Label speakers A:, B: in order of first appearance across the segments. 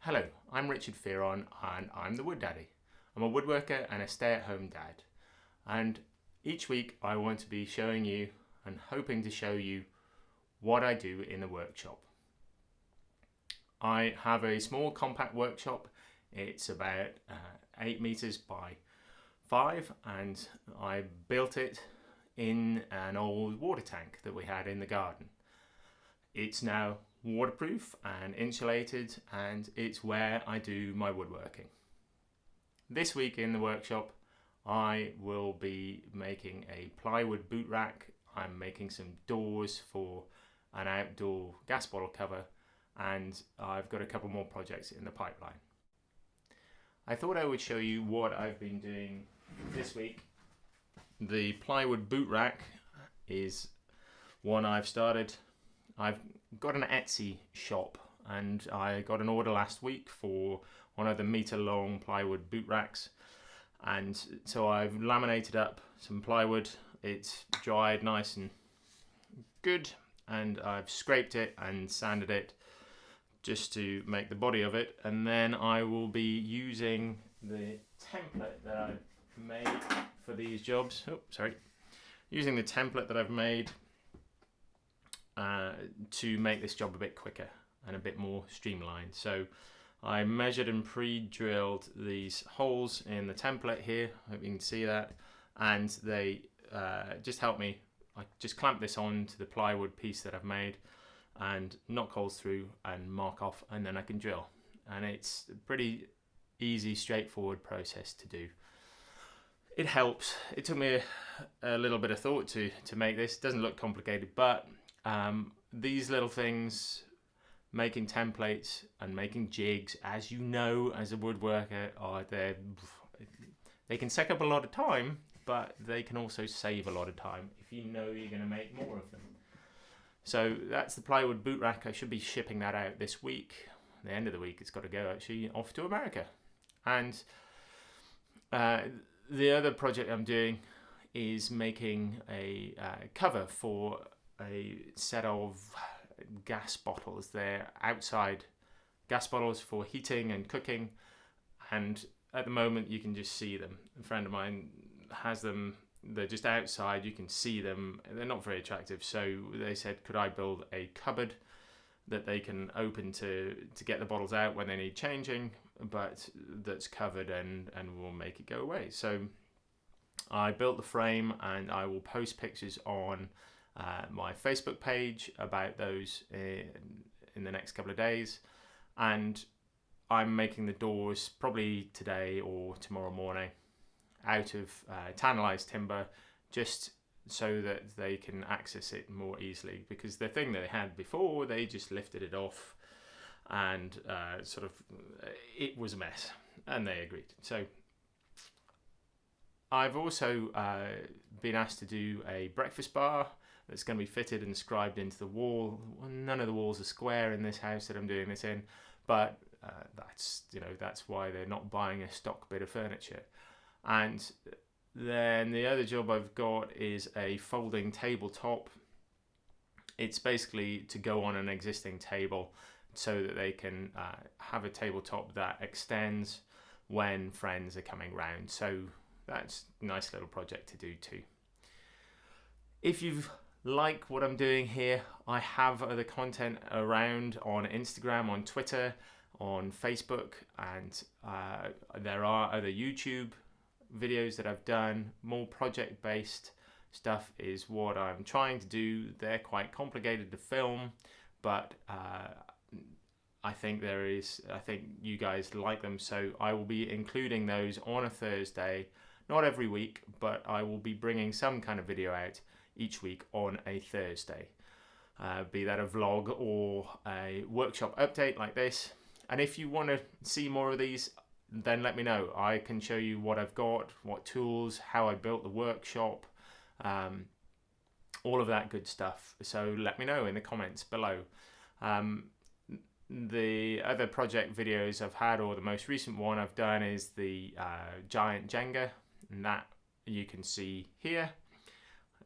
A: Hello, I'm Richard Fearon and I'm the Wood Daddy. I'm a woodworker and a stay-at-home dad. And each week I want to be showing you and hoping to show you what I do in the workshop. I have a small compact workshop. It's about 8 meters by 5 and I built it in an old water tank that we had in the garden. It's now waterproof and insulated, and it's where I do my woodworking. This week in the workshop I will be making a plywood boot rack. I'm making some doors for an outdoor gas bottle cover, and I've got a couple more projects in the pipeline. I thought I would show you what I've been doing this week. The plywood boot rack is one I've started. I've got an Etsy shop and I got an order last week for one of the meter long plywood boot racks, and so I've laminated up some plywood. It's dried nice and good, and I've scraped it and sanded it just to make the body of it, and then I will be using the template that I've made for these jobs. Using the template that I've made to make this job a bit quicker and a bit more streamlined. So I measured and pre-drilled these holes in the template here. I hope you can see that, and they just help me. I just clamp this on to the plywood piece that I've made and knock holes through and mark off, and then I can drill. And it's a pretty easy, straightforward process to do. It helps. It took me a little bit of thought to make this. It doesn't look complicated, but these little things, making templates and making jigs, as you know, as a woodworker, they can suck up a lot of time, but they can also save a lot of time if you know you're going to make more of them. So that's the plywood boot rack. I should be shipping that out this week. At the end of the week, it's got to go actually off to America. And the other project I'm doing is making a cover for a set of gas bottles. They're outside gas bottles for heating and cooking, and at the moment you can just see them. A friend of mine has them. They're just outside, you can see them. They're not very attractive, so they said, could I build a cupboard that they can open to get the bottles out when they need changing, but that's covered and will make it go away. So I built the frame, and I will post pictures on my Facebook page about those in the next couple of days. And I'm making the doors probably today or tomorrow morning out of tannalized timber, just so that they can access it more easily, because the thing that they had before, they just lifted it off and it was a mess, and they agreed. So I've also been asked to do a breakfast bar that's going to be fitted and scribed into the wall. None of the walls are square in this house that I'm doing this in, but that's why they're not buying a stock bit of furniture. And then the other job I've got is a folding tabletop. It's basically to go on an existing table so that they can have a tabletop that extends when friends are coming round. So that's a nice little project to do too. If you like what I'm doing here, I have other content around on Instagram, on Twitter, on Facebook, and there are other YouTube videos that I've done. More project based stuff is what I'm trying to do. They're quite complicated to film, but I think you guys like them, so I will be including those on a Thursday. Not every week, but I will be bringing some kind of video out each week on a Thursday, be that a vlog or a workshop update like this. And if you want to see more of these, then let me know. I can show you what I've got, what tools, how I built the workshop, all of that good stuff. So let me know in the comments below. The other project videos I've had, or the most recent one I've done, is the giant Jenga, and that you can see here.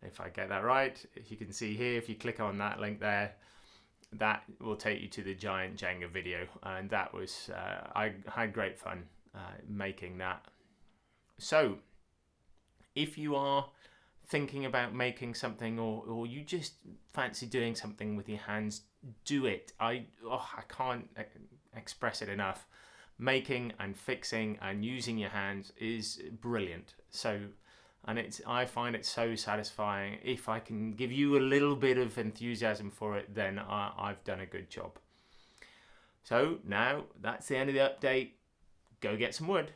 A: If I get that right, you can see here if you click on that link there. that will take you to the giant Jenga video, and that was I had great fun making that. So if you are thinking about making something, or you just fancy doing something with your hands, do it. I can't express it enough. Making and fixing and using your hands is brilliant. So, and I find it so satisfying. If I can give you a little bit of enthusiasm for it, then I've done a good job. So now that's the end of the update. Go get some wood.